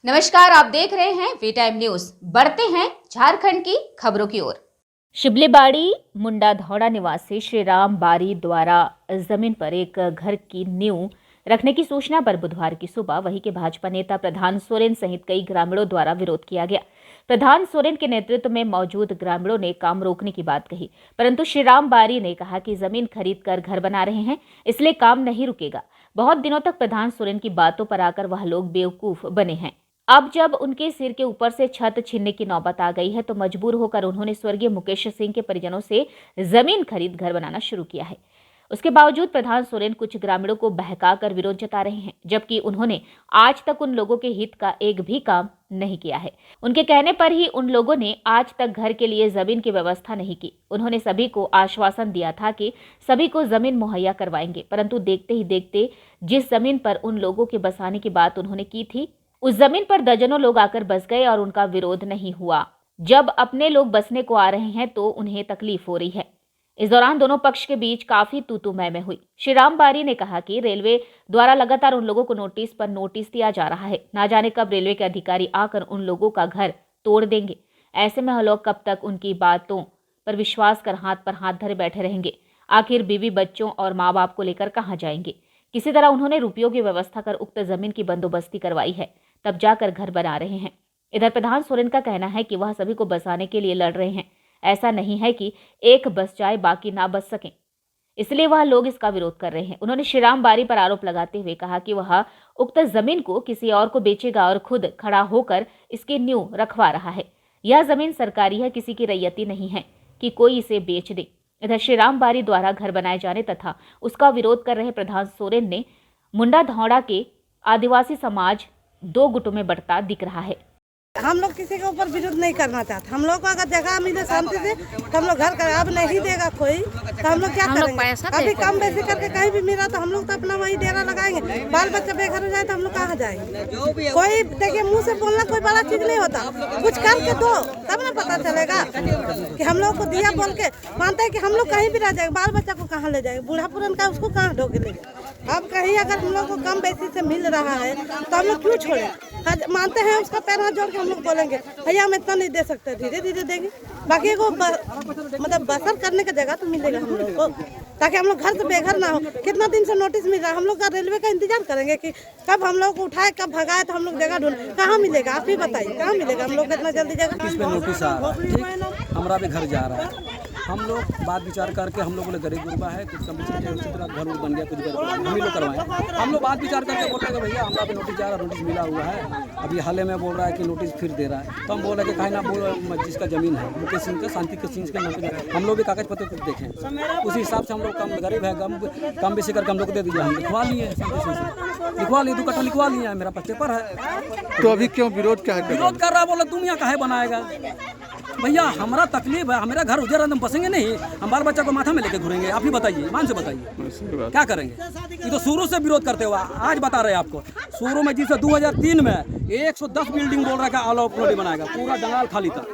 नमस्कार, आप देख रहे हैं वी टाइम न्यूज। बढ़ते हैं झारखंड की खबरों की ओर। शिबलीबाड़ी मुंडा धौड़ा निवासी श्री राम बारी द्वारा जमीन पर एक घर की नींव रखने की सूचना पर बुधवार की सुबह वहीं के भाजपा नेता प्रधान सोरेन सहित कई ग्रामीणों द्वारा विरोध किया गया। प्रधान सोरेन के नेतृत्व में मौजूद ग्रामीणों ने काम रोकने की बात कही, परंतु श्री राम बारी ने कहा कि जमीन खरीद कर घर बना रहे हैं, इसलिए काम नहीं रुकेगा। बहुत दिनों तक प्रधान सोरेन की बातों पर आकर वह लोग बेवकूफ बने हैं। अब जब उनके सिर के ऊपर से छत छीनने की नौबत आ गई है तो मजबूर होकर उन्होंने स्वर्गीय मुकेश सिंह के परिजनों से जमीन खरीद घर बनाना शुरू किया है। उसके बावजूद प्रधान सोरेन कुछ ग्रामीणों को बहकाकर विरोध जता रहे हैं, जबकि उन्होंने आज तक उन लोगों के हित का एक भी काम नहीं किया है। उनके कहने पर ही उन लोगों ने आज तक घर के लिए जमीन की व्यवस्था नहीं की। उन्होंने सभी को आश्वासन दिया था कि सभी को जमीन मुहैया करवाएंगे, परंतु देखते ही देखते जिस जमीन पर उन लोगों के बसाने की बात उन्होंने की थी, उस जमीन पर दर्जनों लोग आकर बस गए और उनका विरोध नहीं हुआ। जब अपने लोग बसने को आ रहे हैं तो उन्हें तकलीफ हो रही है। इस दौरान दोनों पक्ष के बीच काफी तू-तू मैं हुई। श्री राम बारी ने कहा कि रेलवे द्वारा लगातार उन लोगों को नोटिस पर नोटिस दिया जा रहा है। ना जाने कब रेलवे के अधिकारी आकर उन लोगों का घर तोड़ देंगे। ऐसे में हम लोग कब तक उनकी बातों पर विश्वास कर हाथ पर हाथ धरे बैठे रहेंगे? आखिर बीवी बच्चों और माँ बाप को लेकर कहाँ जाएंगे? किसी तरह उन्होंने रुपयों की व्यवस्था कर उक्त जमीन की बंदोबस्ती करवाई है, तब जाकर घर बना रहे हैं। इधर प्रधान सोरेन का कहना है कि वह सभी को बसाने के लिए लड़ रहे हैं। ऐसा नहीं है कि एक बस जाए बाकी ना बस सकें, इसलिए वह लोग इसका विरोध कर रहे हैं। उन्होंने श्री राम बारी पर आरोप लगाते हुए कहा कि वह उक्त जमीन को किसी और को बेचेगा और खुद खड़ा होकर इसकी नींव रखवा रहा है। यह जमीन सरकारी है, किसी की रैयती नहीं है कि कोई इसे बेच दे। इधर श्री राम बारी द्वारा घर बनाए जाने तथा उसका विरोध कर रहे प्रधान सोरेन ने मुंडा धौड़ा के आदिवासी समाज दो गुटों में बढ़ता दिख रहा है। हम लोग किसी के ऊपर विरोध नहीं करना चाहते। हम लोग को अगर जगह मिले शांति से तो हम लोग घर कर, अब नहीं देगा कोई तो हम लोग क्या करेंगे? अभी कम बेसी करके कहीं भी मिला तो हम लोग तो अपना वही डेरा लगाएंगे। बाल बच्चे बेघर हो जाए तो हम लोग कहाँ जाएंगे? कोई देखिए, मुंह से बोलना कोई बड़ा चीज नहीं होता। कुछ करके दो तब ना पता चलेगा कि हम लोग को दिया बोल के मानते हैं कि हम लोग कहीं भी रह जाएंगे। बाल बच्चा को कहाँ ले जाएंगे? बूढ़ा पुरान का उसको कहाँ ढोके ले जाए? अब कहीं अगर हम लोग को कम बेसी से मिल रहा है तो हम लोग क्यों छोड़े? मानते हैं उसका पैर हाथ जोड़ के हम लोग बोलेंगे भैया हम इतना नहीं दे सकते, धीरे धीरे देंगे। बाकी को मतलब बसर करने का जगह तो मिलेगा हम लोग को, ताकि हम लोग घर से बेघर ना हो। कितना दिन से नोटिस मिल रहा है, हम लोग का रेलवे का इंतजार करेंगे कि कब हम लोग को उठाए, कब भगाए तो हम लोग जगह ढूंढ। कहाँ मिलेगा आप ही बताइए, कहाँ मिलेगा हम लोग को इतना जल्दी जगह? इस पे नोटिस आ रहा है, ठीक, हमारा भी घर जा रहा है। हम लोग बात विचार करके हम लोग गरीब गुरबा है, कुछ कम घर उर बन गया, कुछ हम ही लोग करवाएं। हम लोग बात विचार करके बोल रहे हैं भैया हमारा भी नोटिस जा रहा है, नोटिस मिला हुआ है। अभी हाल में बोल रहा है कि नोटिस फिर दे रहा है, तो हम बोल रहे हैं कि कहीं ना बोल जिसका जमीन है मुकेश सिंह का, शांति के सिंह के नाम पे हम लोग भी कागज पत्र कुछ देखें, उसी हिसाब से हम लोग कम गरीब है, कम बेसी करके हम लोग दे दीजिए। हम लिखवा लिए शांति सिंह से, लिखवा लिए, 2 कट्ठा लिखवा लिए है, मेरा पेपर है। तो अभी क्यों विरोध क्या है? विरोध कर रहा है, बोला तुम यहाँ काहे बनाएगा? भैया हमारा तकलीफ है, मेरा घर उजड़, हम बसेंगे नहीं, हम बाल बच्चा को माथा में लेके घूरेंगे? आप ही बताइए, मान से बताइए क्या करेंगे? ये तो शुरू से विरोध करते हुआ आज बता रहे हैं आपको। शुरू में जिससे 2003 में 110 बिल्डिंग बोल रहा है ऑल ऑफ प्लॉट बनाएगा, पूरा जंगल खाली था,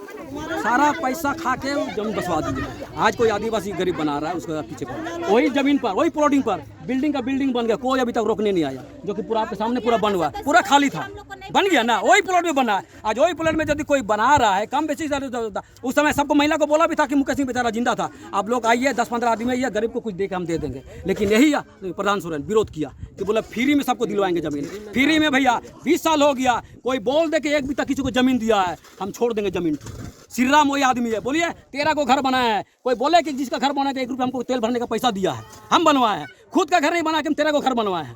सारा पैसा खा के जमीन बसवा दीजिए। आज कोई आदिवासी गरीब बना रहा है, उसको पीछे पर वही जमीन पर, वही प्लॉटिंग पर बिल्डिंग का बिल्डिंग बन गया, कोई अभी तक रोकने नहीं आया, जो कि पूरा आपके सामने पूरा बन हुआ, पूरा खाली था, बन गया ना, वही प्लॉट में बना है। आज वही प्लॉट में यदि कोई बना रहा है कम बेसी, उस समय सबको महिला को बोला भी था कि मुकेश सिंह बेचारा जिंदा था, आप लोग आइए 10-15 आदमी आइए, गरीब को कुछ दे के हम दे देंगे। लेकिन यही प्रधान सोरेन विरोध किया कि बोला फ्री में सबको दिलवाएंगे जमीन, फ्री में। भैया 20 साल हो गया, कोई बोल दे कि एक भी तक किसी को जमीन दिया है, हम छोड़ देंगे जमीन। श्री राम वही आदमी है, बोलिए 13 को घर बनाया है, कोई बोले कि जिसका घर बना के 1 रुपया हमको तेल भरने का पैसा दिया है, हम बनवाए हैं। खुद का घर नहीं बना के हम 13 को घर बनवाए हैं,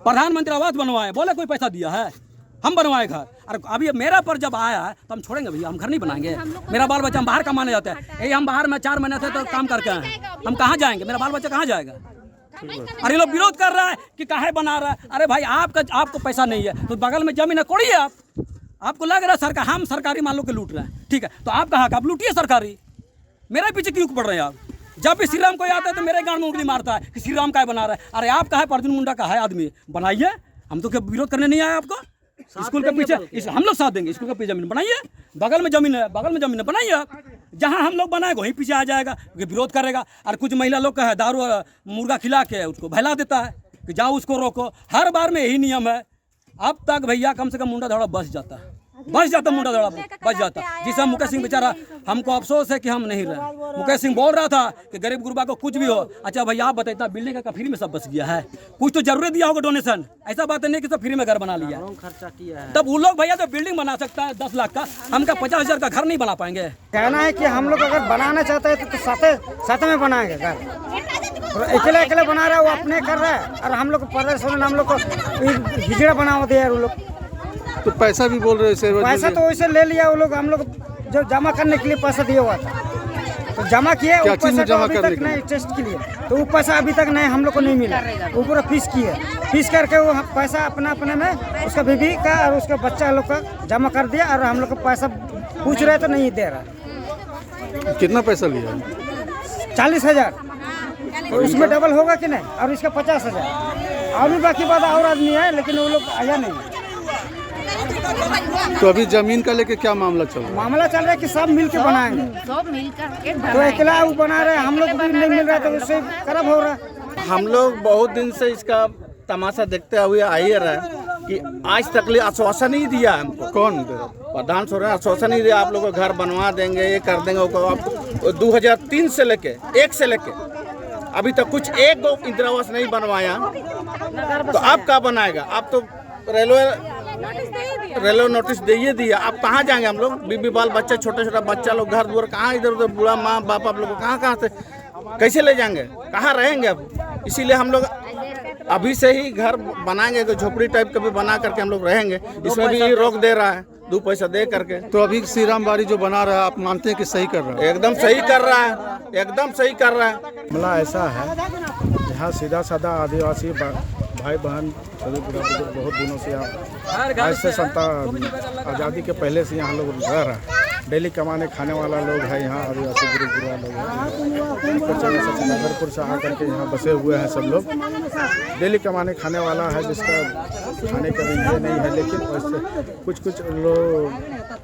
प्रधानमंत्री आवास बनवाए, बोले कोई पैसा दिया है, हम बनवाए घर। और अभी मेरा पर जब आया है तो हम छोड़ेंगे भैया? हम घर नहीं बनाएंगे? मेरा बाल बच्चा हम बाहर कमाने जाते हैं, यही हम बाहर में 4 महीने से तो काम करके आए हैं, हम कहाँ जाएंगे? मेरा बाल बच्चा कहाँ जाएगा? अरे लोग विरोध कर रहा है कि काहे बना रहा है। अरे भाई आपको पैसा नहीं है तो बगल में जमीन है, कोड़िए आप। आपको लग रहा है सरकार, हम सरकारी मान लो के लूट रहे हैं, ठीक है, तो आप कहाँ का? आप लूटिए सरकारी, मेरे पीछे क्यों पड़ रहे हैं आप? जब भी श्री राम कोई आता है तो मेरे गांड में उंगली मारता है कि श्री राम का बना रहा है। अरे आप कहा अर्जुन मुंडा का है आदमी, बनाइए, हम तो क्या विरोध करने नहीं आए आपको? स्कूल के पीछे हम लोग साथ देंगे, स्कूल के पीछे जमीन बनाइए, बगल में जमीन है, बगल में जमीन है, बनाइए आप। जहाँ हम लोग बनाएंगे वहीं पीछे आ जाएगा, क्योंकि विरोध करेगा। और कुछ महिला लोग का है दारू मुर्गा खिला के उसको बहला देता है कि जाओ उसको रोको। हर बार में यही नियम है अब तक भैया कम से कम मुंडा धौड़ा बच जाता, मुंडा धौड़ा बच जाता। जिससे मुकेश सिंह बेचारा, हमको अफसोस है कि हम नहीं रहे। मुकेश सिंह बोल रहा था कि गरीब गुरबा को कुछ भी हो। अच्छा भैया आप बताइए, बिल्डिंग का फ्री में सब बच गया है? कुछ तो जरूर दिया होगा डोनेशन, ऐसा बात नहीं कि सब फ्री में घर बना लिया। खर्चा किया है। तब वो लोग भैया तो बिल्डिंग बना सकता है 10 लाख का, हम क्या 50,000 का घर नहीं बना पाएंगे? कहना है कि हम लोग अगर बनाना चाहते हैं तो साथ में बनाएंगे घर। अकेले बना रहा है, वो अपने कर रहा है, और हम लोग हम लोग को हिजड़ा बना दिया वो लोग। तो पैसा भी बोल रहे हैं, पैसा तो वैसे ले लिया वो लोग। हम लोग जो जमा करने के लिए पैसा दिया हुआ था, तो जमा किया वो पैसा तो अभी तक नहीं, टेस्ट के लिए तो वो पैसा अभी तक नहीं हम लोग को नहीं मिला। वो पूरा फीस किया, फीस करके वो पैसा अपने में उसका बीबी का और उसका बच्चा लोग का जमा कर दिया, और हम लोग को पैसा पूछ रहे तो नहीं दे रहा। कितना पैसा लिया? 40,000, उसमें डबल होगा कि नहीं, और इसका 50,000। और भी बाकी बात और आदमी है, लेकिन वो लोग आया नहीं। तो अभी जमीन का लेके क्या मामला चल रहा है? मामला चल रहा है कि सब मिलके बनाएंगे, सब मिलकर तो अकेला वो बना रहे, हम लोग भी नहीं मिल रहा, तो उससे खराब हो रहा है। हम लोग बहुत दिन से इसका तमाशा देखते हुए आ ही रहे कि आज तक आश्वासन नहीं दिया हमको। कौन प्रधान सोरेन आश्वासन नहीं दिया, आप लोग को घर बनवा देंगे, ये कर देंगे, वो आप 2003 से लेके 1 से लेके अभी तक कुछ एक दो इंदिरा आवास नहीं बनवाया, तो अब क्या बनाएगा? आप तो रेलवे नोटिस दे दिया, आप कहाँ जाएंगे? हम लोग बीबी बाल बच्चा, छोटा बच्चा लोग, घर दुआर कहाँ, इधर उधर बूढ़ा माँ बाप आप लोग को कहाँ से कैसे ले जाएंगे? कहाँ रहेंगे अब? इसीलिए हम लोग अभी से ही घर बनाएंगे, तो झोपड़ी टाइप का भी बना करके हम लोग रहेंगे। इसमें भी रोक दे रहा है 2 पैसा दे करके। तो अभी श्री राम बारी जो बना रहा है, आप मानते हैं कि सही कर रहा है? एकदम सही कर रहा है, एकदम सही कर रहा है। मामला ऐसा है, यहाँ सीधा साधा आदिवासी भाई बहन सभी बहुत दिनों से आज से आज़ादी के पहले से यहाँ लोग रह रहे हैं। डेली कमाने खाने वाला लोग है यहाँ, आदिवासी गुरुआ लोग हैं। नगरपुर से आकर के यहाँ बसे हुए हैं सब लोग। डेली कमाने खाने वाला है, जिसका खाने का भी ये नहीं है, लेकिन कुछ लोग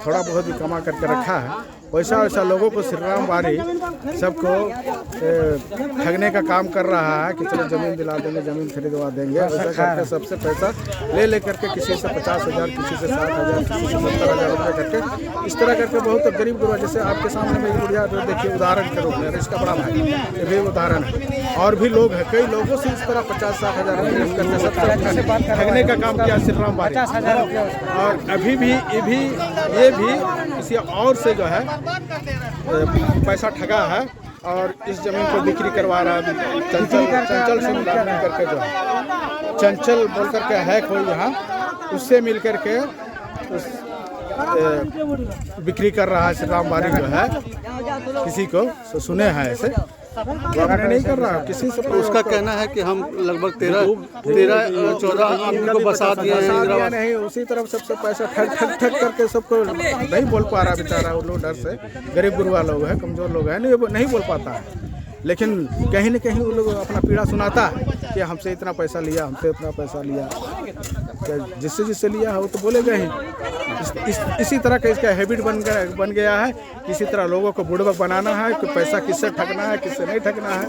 थोड़ा बहुत भी कमा करके रखा है। वैसा लोगों को श्री राम बारी सबको ठगने का काम कर रहा है कि चलो ज़मीन दिला देंगे, ज़मीन खरीदवा देंगे। ऐसा करके सबसे पैसा ले करके किसी से 50,000, किसी से 60,000, किसी से 70,000 रुपये करके, इस तरह करके बहुत गरीब गुरबा, जैसे आपके सामने में गुड़िया देखिए, उदाहरण के रूप में, इसका बड़ा भाई ये भी उदाहरण है। और भी लोग हैं, कई लोगों से इस तरह 50-60,000 रुपये करके सबसे ठगने का काम किया श्री राम बारी। और अभी भी ये भी किसी और से जो है पैसा ठगा है, और इस जमीन को बिक्री करवा रहा है। चंचल से मिला करके, जो है चंचल बोल करके है कोई यहाँ, उससे मिल करके बिक्री कर रहा है श्री राम बारी जो है। किसी को सुने हैं ऐसे, अपने नहीं कर रहा किसी से। उसका कहना है कि हम लगभग 13-14 आदमी को बसा दिए हैं। नहीं, उसी तरफ सबसे पैसा ठग करके सबको नहीं बोल पा रहा बेचारा। वो लोग डर से, गरीब गुरबा लोग है, कमजोर लोग है, नहीं बोल पाता है। लेकिन कहीं न कहीं वो लोग अपना पीड़ा सुनाता है कि हमसे इतना पैसा लिया, हमसे इतना पैसा लिया। जिससे लिया है वो तो बोलेगा ही। इसी तरह का इसका हैबिट बन गया है। किसी तरह लोगों को बुड़बक बनाना है कि पैसा किससे ठगना है, किससे नहीं ठगना है।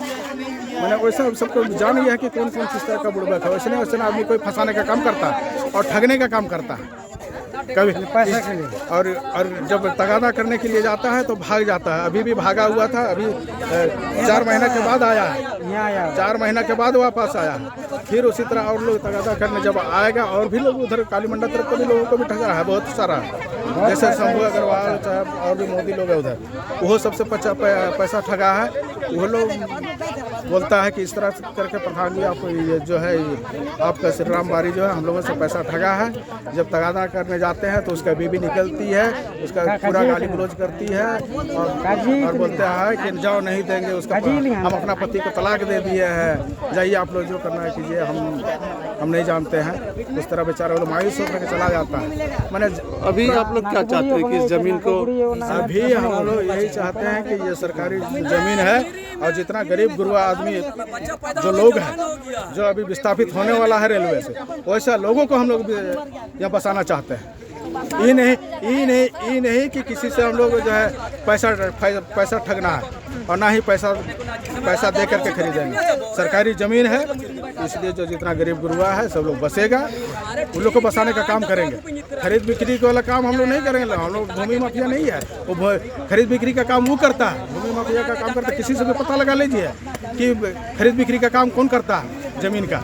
मैंने वैसा सबको जान लिया है कि कौन किस तरह का बुड़बक है। वैसे आदमी कोई फंसाने का काम करता है और ठगने का काम करता है कभी पैसा के लिए। और जब तगादा करने के लिए जाता है तो भाग जाता है। अभी भी भागा हुआ था, अभी 4 महीना के बाद आया है, यहाँ आया 4 महीना के बाद वापस आया है। फिर उसी तरह और लोग तगादा करने जब आएगा, और भी लोग उधर कालीमंडा तरफ के भी लोगों को भी ठगा है बहुत सारा, जैसे शंभू अग्रवाल चाहे और भी मोदी लोग है उधर, वो सबसे पैसा ठगा है। वो लोग बोलता है कि इस तरह करके प्रधान जी आपको ये जो है आपका श्री राम बारी जो है हम लोगों से पैसा ठगा है। जब तगादा करने जाते हैं तो उसका बीबी निकलती है, उसका पूरा गाली गलौज करती है और बोलते हैं कि जाओ नहीं देंगे उसका, हम अपना पति को तलाक दे दिए हैं, जाइए आप लोग जो करना है कीजिए, हम नहीं जानते हैं। उस तरह बेचारा वो मायूस होकर चला जाता है। मैंने अभी आप लोग क्या चाहते हैं कि इस जमीन को? अभी हम लोग यही चाहते हैं कि ये सरकारी जमीन है, और जितना गरीब गुरबा आदमी जो लोग हैं, जो अभी विस्थापित होने वाला है रेलवे से, वैसा लोगों को हम लोग यहाँ बसाना चाहते हैं। ये नहीं कि किसी से हम लोग जो है पैसा ठगना है, और ना ही पैसा दे करके खरीदेंगे। सरकारी ज़मीन है, इसलिए जो जितना गरीब गुरुआ है सब लोग बसेगा, उन लोग को बसाने का काम करेंगे। खरीद बिक्री वाला काम हम लोग नहीं करेंगे। हम लोग भूमि माफिया नहीं है, वो खरीद बिक्री का काम वो करता है, भूमि माफिया का काम करता है। किसी से भी पता लगा लीजिए कि खरीद बिक्री का काम कौन करता है जमीन का।